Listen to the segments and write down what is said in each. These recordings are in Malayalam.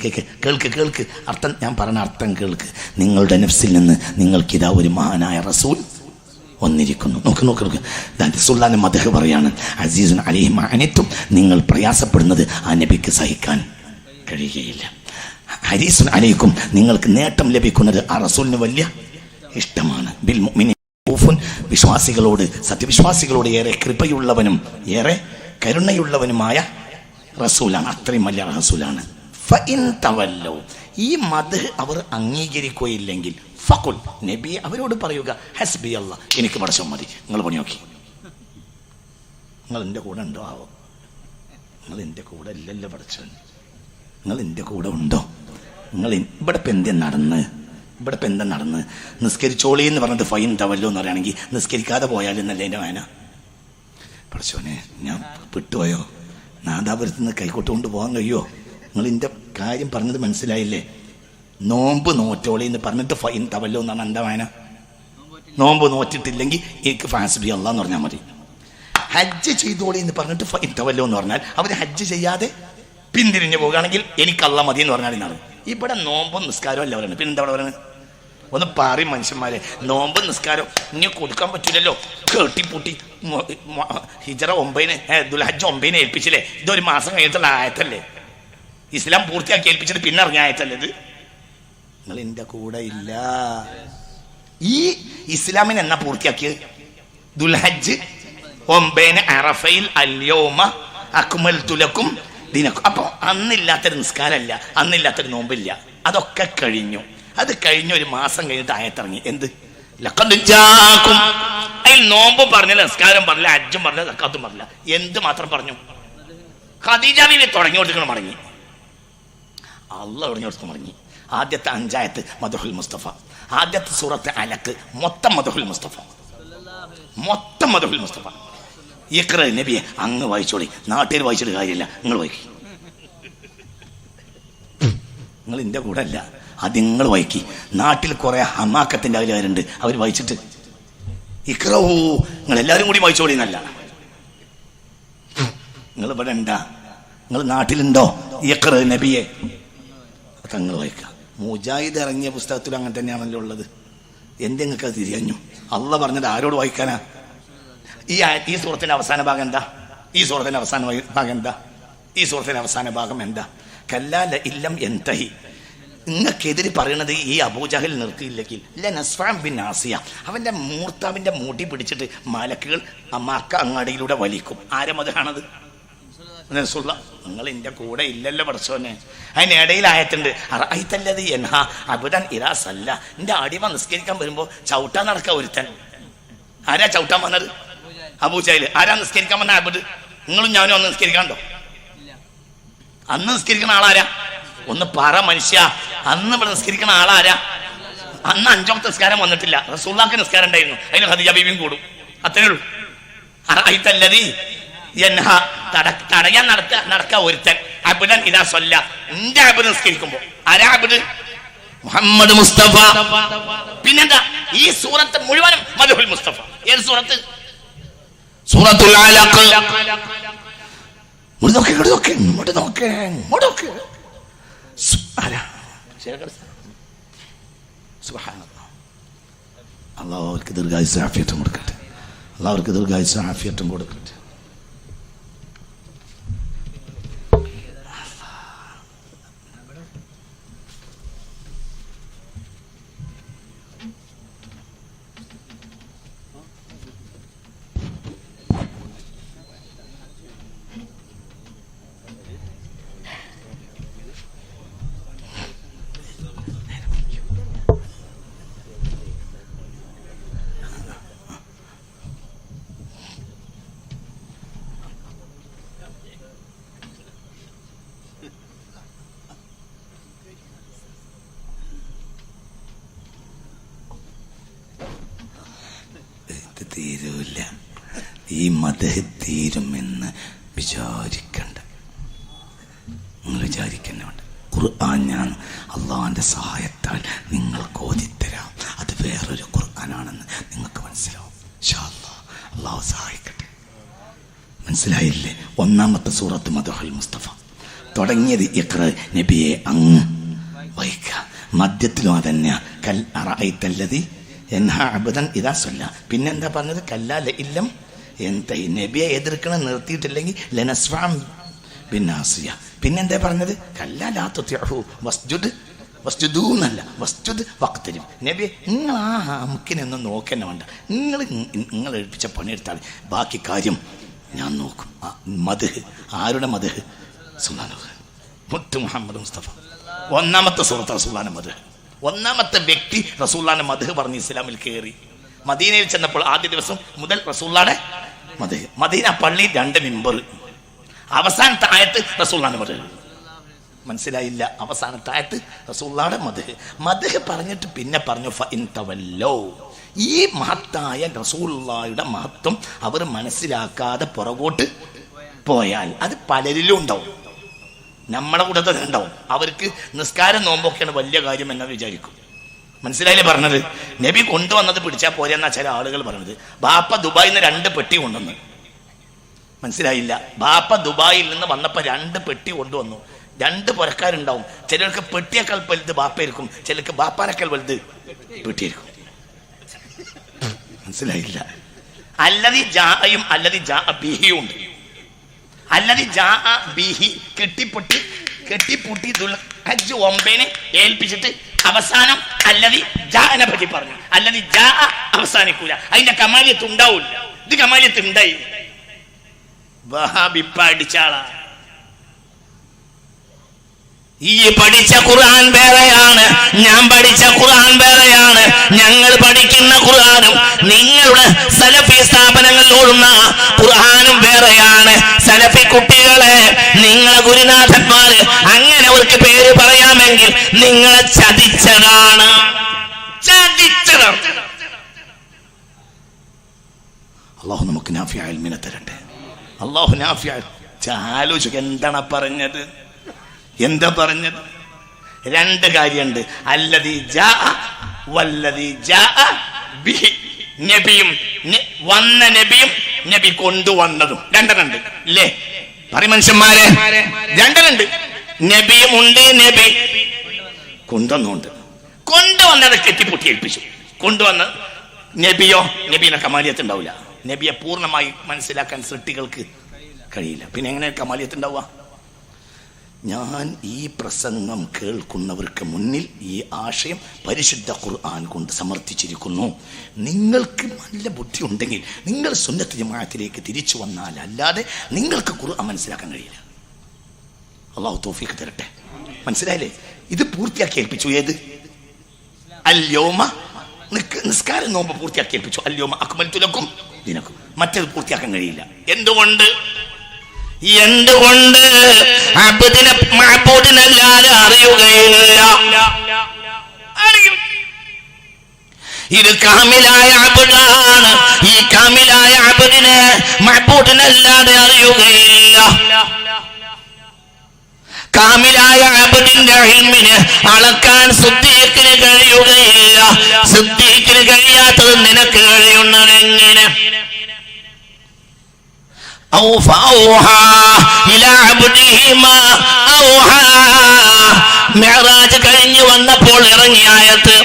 കേൾക്ക്. അർത്ഥം ഞാൻ പറഞ്ഞ അർത്ഥം കേൾക്ക്. നിങ്ങളുടെ നഫ്സിൽ നിന്ന് നിങ്ങൾക്കിതാ ഒരു മഹാനായ റസൂൽ വന്നിരിക്കുന്നു. നോക്ക്. റസൂലുള്ളാഹിന്റെ മദ്ഹ് പറയാണ്, അസീസുൻ അലൈഹി മാ അനിത്തും, നിങ്ങൾ പ്രയാസപ്പെടുന്നത് ആ നബിക്ക് സഹിക്കാൻ കഴിയുകയില്ല. ഹരീസുൻ അലൈക്കും, നിങ്ങൾക്ക് നേട്ടം ലഭിക്കുന്നത് ആ റസൂലിന് വലിയ ഇഷ്ടമാണ്. ബിൽ മുഅ്മിനീന റഊഫുൻ, വിശ്വാസികളോട് സത്യവിശ്വാസികളോട് ഏറെ കൃപയുള്ളവനും ഏറെ കരുണയുള്ളവനുമായ റസൂലാണ്. അത്രയും വലിയ റസൂലാണ്. ഫഇൻ തവല്ലൗ, ഈ മദ്ഹ് അവർ അംഗീകരിക്കുകയില്ലെങ്കിൽ ഫഖുൽ, നബി അവരോട് പറയുക, ഹസ്ബി അല്ലാഹ്, എനിക്ക് പടച്ചോൻ മതി, നിങ്ങൾ പണി നോക്കി. നിങ്ങൾ എൻ്റെ കൂടെ ഉണ്ടോ ആവോ? നിങ്ങൾ എൻ്റെ കൂടെ ഇല്ലല്ലോ പടച്ചോൻ, നിങ്ങൾ എൻ്റെ കൂടെ ഉണ്ടോ? നിങ്ങൾ ഇവിടെ ഇപ്പം എന്താ നടന്ന് നിസ്കരിച്ചോളി എന്ന് പറഞ്ഞിട്ട് ഫൈൻ തവല്ലോ എന്ന് പറയുകയാണെങ്കിൽ നിസ്കരിക്കാതെ പോയാലെന്നല്ലേ എൻ്റെ വായന. പടച്ചോനെ ഞാൻ വിട്ടുപോയോ? നാദാപുരത്ത് നിന്ന് കൈക്കോട്ട് പോകാൻ കഴിയുമോ? നിങ്ങൾ എൻ്റെ കാര്യം പറഞ്ഞത് മനസ്സിലായില്ലേ? നോമ്പ് നോറ്റോളി എന്ന് പറഞ്ഞിട്ട് ഫൈൻ തവല്ലോ എന്നാണ് എന്താ വായന. നോമ്പ് നോറ്റിട്ടില്ലെങ്കിൽ എനിക്ക് ഫാസ്ബി അല്ലാഹ് എന്ന് പറഞ്ഞാൽ മതി. ഹജ്ജ് ചെയ്തോളി എന്ന് പറഞ്ഞിട്ട് ഫൈൻ തവല്ലോ എന്ന് പറഞ്ഞാൽ അവർ ഹജ്ജ് ചെയ്യാതെ പിന്തിരിഞ്ഞു പോകുകയാണെങ്കിൽ എനിക്ക് അല്ലാഹ് മതി എന്ന് പറഞ്ഞാൽ ഇന്നാണ്. ഇവിടെ നോമ്പും നിസ്കാരവും അല്ല പറയുന്നത്. പിന്നെ എന്താ പറയുന്നത്? ഒന്ന് പറയും മനുഷ്യന്മാരെ, നോമ്പും നിസ്കാരം ഇനി കൊടുക്കാൻ പറ്റില്ലല്ലോ. കേട്ടിപ്പൂട്ടി ഹിജറ 9 ദുൽഹജ്ജ് 9 ഏൽപ്പിച്ചില്ലേ? ഇതൊരു മാസം കഴിഞ്ഞിട്ടുള്ള ആയത്തല്ലേ? ഇസ്ലാം പൂർത്തിയാക്കി ഏൽപ്പിച്ചിട്ട് പിന്നെ അറിഞ്ഞ ആയത്തല്ലേ ഇത്? നിങ്ങൾ എൻ്റെ കൂടെ ഇല്ല. ഈ ഇസ്ലാമിന് എന്നാ പൂർത്തിയാക്കിയത്? ദുൽഹജ്ജ് 9 അറഫയിൽ അൽയൗമ അക്മൽതു ലക്കും ദീനക്കും. അപ്പോൾ അന്നില്ലാത്തൊരു നിസ്കാരമല്ല, അന്നില്ലാത്തൊരു നോമ്പില്ല, അതൊക്കെ കഴിഞ്ഞു. അത് കഴിഞ്ഞ ഒരു മാസം കഴിഞ്ഞിട്ട് ആയത്തിറങ്ങി. എന്ത്? ലഖദ് ജാഅക്കും. അതിൽ നോമ്പും പറഞ്ഞില്ല, നിസ്കാരം പറഞ്ഞില്ല, ഹജ്ജും പറഞ്ഞില്ല, സക്കാത്തും പറഞ്ഞില്ല. എന്ത് മാത്രം പറഞ്ഞു? ഖദീജ ബീവി തുടങ്ങി കൊടുക്കണം മടങ്ങി, അള്ളാഹ് തുടങ്ങി കൊടുത്ത് മടങ്ങി. ആദ്യത്തെ 5 ആയത്ത് മദ്ഹുൽ മുസ്തഫ, ആദ്യത്തെ സൂറത്ത് അലക്ക് മൊത്തം മദ്ഹുൽ മുസ്തഫ, മൊത്തം മദ്ഹുൽ മുസ്തഫ. ഇഖ്റ നബിയെ അങ്ങ് വായിച്ചോളി, നാട്ടിൽ വായിച്ചിട്ട് കാര്യമില്ല, നിങ്ങൾ വായിക്കി. നിങ്ങൾ എൻ്റെ കൂടെ അല്ല, അത് നിങ്ങൾ വായിക്കി. നാട്ടിൽ കുറെ ഹമാക്കത്തിൻ്റെ ആൾക്കാരുണ്ട്, അവർ വായിച്ചിട്ട് ഇഖ്റഊ നിങ്ങൾ എല്ലാവരും കൂടി വായിച്ചോളി എന്നല്ല. നിങ്ങൾ ഇവിടെ ഉണ്ടാ? നിങ്ങൾ നാട്ടിലുണ്ടോ? ഇഖ്റ നബിയെ തങ്ങൾ വായിക്കുക. മുജാഹിദ് ഇറങ്ങിയ പുസ്തകത്തിൽ അങ്ങനെ തന്നെയാണല്ലോ ഉള്ളത്. എന്തെങ്ങൾക്ക് അത് തിരിഞ്ഞു? അള്ളാഹ് പറഞ്ഞത് ആരോട് വായിക്കാനാ? ഈ സൂറത്തിന്റെ അവസാന ഭാഗം എന്താ? ഈ സൂറത്തിന്റെ അവസാന ഭാഗം എന്താ? ഈ സൂറത്തിന്റെ അവസാന ഭാഗം എന്താ? കല്ലാ ലഇല്ലം യൻതഹി, നിങ്ങൾക്കെതിരെ പറയണത് ഈ അബൂജഹൽ നിർത്തിയില്ലെങ്കിൽ ലനസ്ഫഅൻ ബിന്നാസിയ, അവന്റെ മൂർത്താവിന്റെ മുടി പിടിച്ചിട്ട് മലക്കുകൾ മക്ക അങ്ങാടിയിലൂടെ വലിക്കും. ആരെ മദ്ഹാണത്? റസൂലുള്ള. നിങ്ങൾ എൻ്റെ കൂടെ ഇല്ലല്ലോ പടച്ചോനെ. അതിനിടയിൽ ആയത്തുണ്ട്, അറഅയ്തല്ലദീ യൻഹാ അബ്ദൻ ഇദാ സല്ല, എൻ്റെ അടിമ നിസ്കരിക്കാൻ വരുമ്പോൾ ചവിട്ടാൻ നടക്കുക ഒരുത്തൻ. ആരാ ചവിട്ടാൻ വന്നത്? അബൂജഹൽ. ആരാ നിസ്കരിക്കാൻ വന്ന? അബ്ദ്. നിങ്ങളും ഞാനും അന്ന് നിസ്കരിക്കാണ്ടോ? അന്ന് നിസ്കരിക്കുന്ന ആളാരാ? ഒന്ന് പറ മനുഷ്യ, അന്ന് ഇവിടെ നിസ്കരിക്കുന്ന ആളാരാ? അന്ന് 5ാമത്തെ നിസ്കാരം വന്നിട്ടില്ല. റസൂലുള്ളാഹിക്ക് നിസ്കാരം ഉണ്ടായിരുന്നു, അതിന് ഖദീജ ബീവിയും കൂടും. അത്രേ ഉള്ളൂ. അറഅയ്തല്ലദീ യൻഹാ, തടയാൻ നടക്കുക ഒരുത്തൻ. അബ്ദൻ ഇദാ സല്ല, എന്റെ അബ്ദ് നിസ്കരിക്കുമ്പോ. ആരാ അബ്ദ്? മുഹമ്മദ് മുസ്തഫ. പിന്നെന്താ? ഈ സൂറത്ത് മുഴുവനും മദ്ഹുൽ മുസ്തഫ. ഏത് സൂറത്ത്? സൂറത്തുൽ അലഖ്. ഇങ്ങോട്ട് നോക്ക്. സുബ്ഹാനല്ലാഹ്. അല്ലാഹു അവർക്ക് ദീർഘായുസ്സും ആഫിയത്തും കൊടുക്കട്ടെ. അല്ലാഹു അവർക്ക് ദീർഘായുസ്സും ആഫിയത്തും കൊടുക്കട്ടെ. തീരൂല്ല. ഈ മദ്ഹ് തീരുമെന്ന് വിചാരിക്കണ്ട. നിങ്ങൾ വിചാരിക്കുന്നുണ്ട്. ഖുർആൻ ഞാൻ അള്ളാഹിന്റെ സഹായത്താൽ നിങ്ങൾക്ക് ഓതിത്തരാം. അത് വേറൊരു ഖുർആനാണെന്ന് നിങ്ങൾക്ക് മനസ്സിലാവും. ഇൻഷാ അല്ലാഹ് അള്ളാഹു സഹായിക്കട്ടെ. മനസ്സിലായില്ലേ? 1-ാമത്തെ സൂറത്ത് മദ്ഹുൽ മുസ്തഫ, തുടങ്ങിയത് ഇഖ്റ നബിയെ അങ്ങ് വായിക്കുക, മധ്യത്തിലും അതന്നെയാ കൽ അറഅയ്തല്ലദി യൻഹാ അബ്ദൻ ഇദാ സല്ല. പിന്നെന്താ പറഞ്ഞത്? കല്ലാ ലഇല്ലം എന്തൈ, നബിയെ എതിർക്കണം നിർത്തിയിട്ടില്ലെങ്കിൽ ലനസ്ഫഅൻ ബിന്നാസിയ. പിന്നെന്താ പറഞ്ഞത്? കല്ലാ ലാ തുതിഉഹു വസ്ജുദ് വസ്ജുദൂന്നല്ല വസ്ജുദ് വഖ്തരിബ്. നബിയെ നിങ്ങൾ ആ അമുക്കിനൊന്നും നോക്കന്നെ വേണ്ട, നിങ്ങൾ ഏൽപ്പിച്ച പണിയെടുത്താൽ ബാക്കി കാര്യം ഞാൻ നോക്കും. മദ്ഹ് ആരുടെ മദ്ഹ്? സുബ്ഹാനല്ലാഹ്, മുത്ത് മുഹമ്മദ് മുസ്തഫ. ഒന്നാമത്തെ സൂറത്ത് റസൂലുള്ളാഹിന്റെ മദ്ഹ്. ഒന്നാമത്തെ വ്യക്തി റസൂലുള്ളാഹിന്റെ മദ്ഹ് പറഞ്ഞ് ഇസ്ലാമിൽ കയറി. മദീനയിൽ ചെന്നപ്പോൾ ആദ്യ ദിവസം മുതൽ റസൂലുള്ളാഹിന്റെ മദ്ഹ്. മദീന പള്ളി 2 മിമ്പർ, അവസാനത്തെ ആയത്ത് റസൂലുള്ളാഹിന്റെ മദ്ഹ്. മനസ്സിലായില്ല? അവസാനത്തായിട്ട് റസൂലുള്ളാഹിയുടെ മദ്ഹ് പറഞ്ഞിട്ട് പിന്നെ പറഞ്ഞു ഫഇൻ തവല്ലൗ. ഈ മഹത്തായ റസൂലുള്ളാഹിയുടെ മഹത്വം അവർ മനസ്സിലാക്കാതെ പുറകോട്ട് പോയാൽ അത് പലരിലും ഉണ്ടാവും. നമ്മളെ കൂടെ തന്നെ ഉണ്ടാവും. അവർക്ക് നിസ്കാരം നോമ്പൊക്കെയാണ് വലിയ കാര്യം എന്ന് വിചാരിക്കും. മനസ്സിലായില്ലേ പറഞ്ഞത്? നബി കൊണ്ടുവന്നത് പിടിച്ചാൽ പോരെന്നാ ചില ആളുകൾ പറഞ്ഞത്. ബാപ്പ ദുബായിൽ നിന്ന് 2 പെട്ടി കൊണ്ടുവന്ന്. മനസ്സിലായില്ല? ബാപ്പ ദുബായിൽ നിന്ന് വന്നപ്പോൾ 2 പെട്ടി കൊണ്ടുവന്നു. 2 പുരക്കാരുണ്ടാവും. ചിലർക്ക് പെട്ടിയേക്കാൾ വലുത് ബാപ്പയായിരിക്കും, ചിലർക്ക് ബാപ്പാനേക്കാൾ വലുത് പെട്ടിയായിരിക്കും. മനസ്സിലായില്ല? അല്ലദി ജാഅയും അല്ലദി ജാഅ ബിഹിയും ഉണ്ട്. അല്ലദി ജാഅ ബിഹി കെട്ടിപ്പൊട്ടി ദുൽഹജ്ജ് 9 ഏൽപ്പിച്ചിട്ട് അവസാനം അല്ലദി ജാഅനെ പറ്റി പറഞ്ഞു. അല്ലദി ജാഅ അവസാനിക്കൂല, അതിന്റെ കമാലിയത്ത് ഉണ്ടാവൂല. ഇത് കമാലിയത്ത് ഉണ്ടായി. വഹാബി പഠിച്ചാളാ. ഈ പഠിച്ച ഖുർആൻ വേറെയാണ്, ഞാൻ പഠിച്ച ഖുർആൻ വേറെയാണ്. ഞങ്ങൾ പഠിക്കുന്ന ഖുർആനും നിങ്ങളുടെ സലഫി സ്ഥാപനങ്ങളിൽ ഓടുന്ന ഖുർആനും വേറെയാണ്. സലഫി കുട്ടികളെ, നിങ്ങളെ ഗുരുനാഥന്മാര് അങ്ങനെ അവർക്ക് പേര് പറയാമെങ്കിൽ നിങ്ങളെ ചതിച്ചതാണ്. അള്ളാഹു നമുക്ക് നാഫിയായ ഇൽമിനെ തരട്ടെ. അള്ളാഹു നാഫിയായ. ആലോചിക്കുക, എന്താണ് പറഞ്ഞത്? എന്താ പറഞ്ഞത്? 2 കാര്യമുണ്ട്. അല്ലദി ജാഅ വല്ലദി ജാഅ ബിഹി. നബിയും വന്ന നബിയും നബി കൊണ്ടുവന്നതും 2 അല്ലേ? പറ മനുഷ്യന്മാരെ, 2 നബിയും ഉണ്ട്, നബി കൊണ്ടുവന്നുണ്ട്. കൊണ്ടുവന്നത് കെട്ടിപ്പൊട്ടി ഏൽപ്പിച്ചു. കൊണ്ടുവന്ന നബിയോ, നബീനെ കമാലിയത്ത് ഉണ്ടാവില്ല. നബിയെ പൂർണ്ണമായി മനസ്സിലാക്കാൻ സൃഷ്ടികൾക്ക് കഴിയില്ല. പിന്നെ എങ്ങനെ കമാലിയത്ത് ഉണ്ടാവുക? ഞാൻ ഈ പ്രസംഗം കേൾക്കുന്നവർക്ക് മുന്നിൽ ഈ ആശയം പരിശുദ്ധ ഖുർആൻ കൊണ്ട് സമർത്ഥിച്ചിരിക്കുന്നു. നിങ്ങൾക്ക് നല്ല ബുദ്ധി ഉണ്ടെങ്കിൽ നിങ്ങൾ സുന്നത്ത് ജമാഅത്തിലേക്ക് തിരിച്ചു വന്നാൽ അല്ലാതെ നിങ്ങൾക്ക് ഖുർആൻ മനസ്സിലാക്കാൻ കഴിയില്ല. അള്ളാഹു തൗഫീഖ് തരട്ടെ. മനസ്സിലായില്ലേ? ഇത് പൂർത്തിയാക്കി ഏൽപ്പിച്ചു. ഏത്? അൽയൗമ, നിസ്കാരം നോമ്പ് പൂർത്തിയാക്കി ഏൽപ്പിച്ചു. അൽയൗമ അക്മൽതു ലക്കും ദീനക്കും. മറ്റേത് പൂർത്തിയാക്കാൻ കഴിയില്ല. എന്തുകൊണ്ട്? അബ്ദിനെ മഅബൂദിനല്ലാതെ അറിയുകയില്ല. ഇത് കാമിലായ അബ്ദാണ്. ഈ കാമിലായ അബ്ദിനെ മഅബൂദിനല്ലാതെ അറിയുകയില്ല. കാമിലായ അബ്ദിന്റെ ഇൽമിനെ അളക്കാൻ സിദ്ദീഖിന് കഴിയുകയില്ല. സിദ്ദീഖിന് കഴിയാത്തത് നിനക്ക് കഴിയുന്നതെങ്ങനെ? മിഅ്റാജ് കഴിഞ്ഞു വന്നപ്പോൾ ഇറങ്ങിയ ആയത്ത്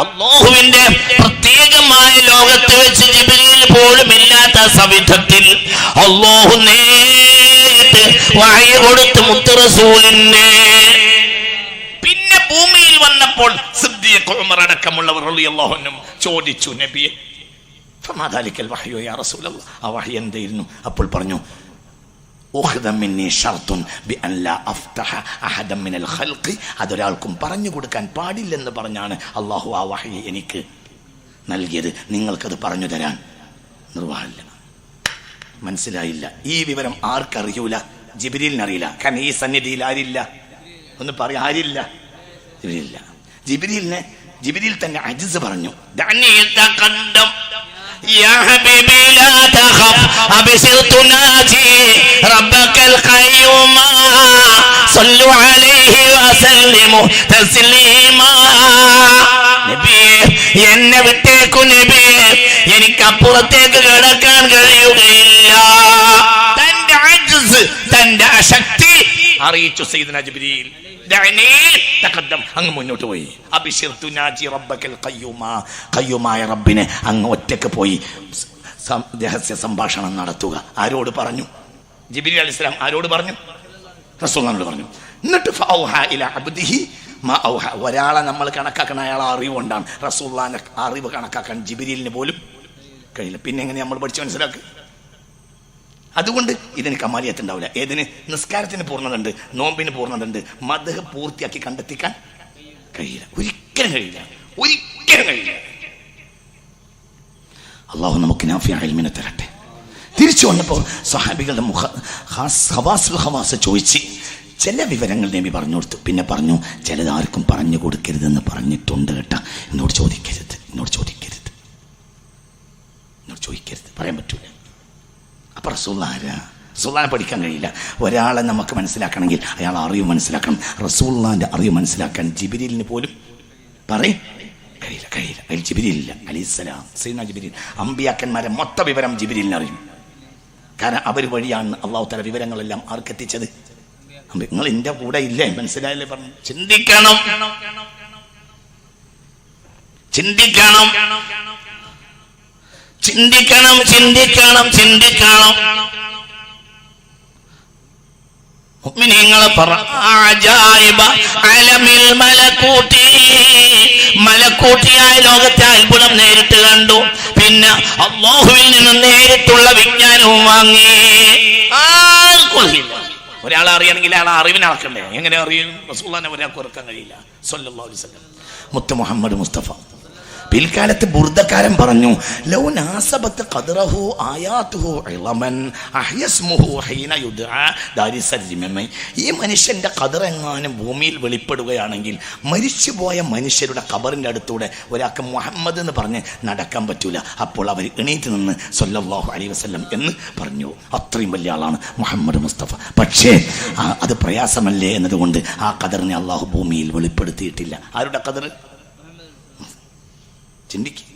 അല്ലാഹുവിന്റെ പ്രത്യേകമായ ലോകത്ത് വെച്ച് ജിബ്രീൽ പോലും ഇല്ലാത്ത സവിധത്തിൽ അല്ലാഹു നേരിട്ട് വഹി കൊടുത്തു മുത്ത് റസൂലിനെ. പിന്നെ ഭൂമിയിൽ വന്നപ്പോൾ സിദ്ദീഖ്, ഉമർ അടക്കമുള്ളവർ റളിയല്ലാഹു അൻഹും ചോദിച്ചു, നബിയെ ഫമാദാലിക്കൽ വഹ്യു യാ റസൂലല്ലാഹ്, ആ വഹി എന്തായിരുന്നു? അപ്പോൾ പറഞ്ഞു, അതൊരാൾക്കും പറഞ്ഞു കൊടുക്കാൻ പാടില്ലെന്ന് പറഞ്ഞാണ് അള്ളാഹു ആ വഹി എനിക്ക് നൽകിയത്. നിങ്ങൾക്കത് പറഞ്ഞു തരാൻ നിർവാഹമില്ല. മനസ്സിലായില്ല? ഈ വിവരം ആർക്കറിയൂല? ജിബ്രീലിനറിയില്ല. കാരണം ഈ സന്നിധിയിൽ ആരില്ല? ഒന്ന് പറയാ, ആരില്ല? ജിബ്രീലില്ല. ജിബ്രീൽ തന്നെ അജിസ് പറഞ്ഞു, يا حبيبي لا تخف أبصر تناجي ربك القيوم സല്ലു അലൈഹി വസല്ലിമു തസ്ലീമാ. നബിയേ എന്നെ വിട്ടേക്കു നബിയേ, എനിക്ക് അപ്പുറത്തേക്ക് കിടക്കാൻ കഴിയുകയില്ല. തന്റെ അജ്സ്, തന്റെ അശക്തി അറിയിച്ചു സയ്യിദുനാ ജിബ്രീൽ. അങ്ങ് മുന്നോട്ട് പോയി. ഖയ്യൂമായ റബ്ബിനെ അങ്ങ് ഒറ്റക്ക് പോയി രഹസ്യ സംഭാഷണം നടത്തുക. ആരോട് പറഞ്ഞു? ജിബ്രീൽ അലൈഹിസ്സലാം ആരോട് പറഞ്ഞു? റസൂലുള്ളാഹിനോട് പറഞ്ഞു. എന്നിട്ട് ഒരാളെ നമ്മൾ കണക്കാക്കണം, അയാളെ അറിവുകൊണ്ടാണ്. റസൂലുള്ളാഹിന്റെ അറിവ് കണക്കാക്കാൻ ജിബ്രീലിന് പോലും കഴിയില്ല. പിന്നെ എങ്ങനെ നമ്മൾ പഠിച്ച് മനസ്സിലാക്കുക? അതുകൊണ്ട് ഇതിന് കമാലിയത്ത് ഉണ്ടാവില്ല. ഏതിന്? നിസ്കാരത്തിന് പൂർണ്ണതയുണ്ട്, നോമ്പിന് പൂർണ്ണതയുണ്ട്, മദ്ഹ് പൂർത്തിയാക്കി കണ്ടെത്തിക്കാൻ കഴിയില്ല. ഒരിക്കലും കഴിയില്ല, ഒരിക്കലും കഴിയില്ല. അള്ളാഹു നമുക്ക് നാഫിയ ഇൽമിനെ തരട്ടെ. തിരിച്ചു വന്നപ്പോൾ സ്വഹാബികളുടെ ഹവാസ് ചോദിച്ച് ചില വിവരങ്ങൾ നബി പറഞ്ഞു കൊടുത്തു. പിന്നെ പറഞ്ഞു, ചിലതാർക്കും പറഞ്ഞു കൊടുക്കരുതെന്ന് പറഞ്ഞിട്ടുണ്ട് കേട്ടാ. എന്നോട് ചോദിക്കരുത്, എന്നോട് ചോദിക്കരുത്, എന്നോട് ചോദിക്കരുത്, പറയാൻ പറ്റൂല. അപ്പം റസൂലുള്ളാഹിനെ പഠിക്കാൻ കഴിയില്ല. ഒരാളെ നമുക്ക് മനസ്സിലാക്കണമെങ്കിൽ അയാൾ അറിവ് മനസ്സിലാക്കണം. റസൂലുള്ളാഹിന്റെ അറിവ് മനസ്സിലാക്കാൻ ജിബ്രീലിന് പോലും കഴിയില്ല. അതിൽ ജിബ്രീലില്ല അലൈഹിസ്സലാം. സയ്യിദുനാ ജിബ്രീൽ അമ്പിയാക്കന്മാരെ മൊത്ത വിവരം ജിബ്രീലിന് അറിയും. കാരണം അവർ വഴിയാണ് അള്ളാഹു തആല വിവരങ്ങളെല്ലാം ആർക്കെത്തിച്ചത്? നിങ്ങൾ എൻ്റെ കൂടെ ഇല്ലേ? മനസ്സിലായില്ലേ? പറഞ്ഞു. ചിന്തിക്കണം, ചിന്തിക്കണം, ചിന്തിക്കണം, ചിന്തിക്കണം, ചിന്തിക്കണം. മുഅ്മിനീങ്ങളെ മലക്കൂട്ടിയായ ലോകത്തെ അത്ഭുതം നേരിട്ട് കണ്ടു. പിന്നെ അല്ലാഹുവിൽ നിന്ന് നേരിട്ടുള്ള വിജ്ഞാനവും വാങ്ങി. ഒരാളെ അറിയണമെങ്കിൽ അയാളെ അറിവിനെ അളക്കണ്ടേ? എങ്ങനെ അറിയും? റസൂലുള്ളാഹിനെ ഒരാൾക്ക് ഓർക്കാൻ കഴിയില്ല. സ്വല്ലല്ലാഹു അലൈഹി വസല്ലം മുത്ത് മുഹമ്മദ് മുസ്തഫ. പിൽക്കാലത്ത് ബുർദക്കാരൻ പറഞ്ഞു, ലൗ നാസബത്ത് ഖദ്റഹു ആയാതുഹു ഇളമൻ അഹ്യസ്മുഹു ഹീന യുദ്ആ ദാരിസർജിമ. ഈ മനുഷ്യന്റെ ഖദർ എങ്ങാനും ഭൂമിയിൽ വെളിപ്പെടുകയാണെങ്കിൽ മരിച്ചുപോയ മനുഷ്യരുടെ ഖബറിന്റെ അടുത്തൂടെ ഒരാൾക്ക് മുഹമ്മദ് എന്ന് പറഞ്ഞ് നടക്കാൻ പറ്റൂല. അപ്പോൾ അവർ എണീറ്റ് നിന്ന് സ്വല്ലല്ലാഹു അലൈഹി വസല്ലം എന്ന് പറഞ്ഞു. അത്രയും വലിയ ആളാണ് മുഹമ്മദ് മുസ്തഫ. പക്ഷേ അത് പ്രയാസമല്ലേ എന്നതുകൊണ്ട് ആ ഖദറിനെ അള്ളാഹു ഭൂമിയിൽ വെളിപ്പെടുത്തിയിട്ടില്ല. ആരുടെ ഖദർ? ചിന്തിക്കുക.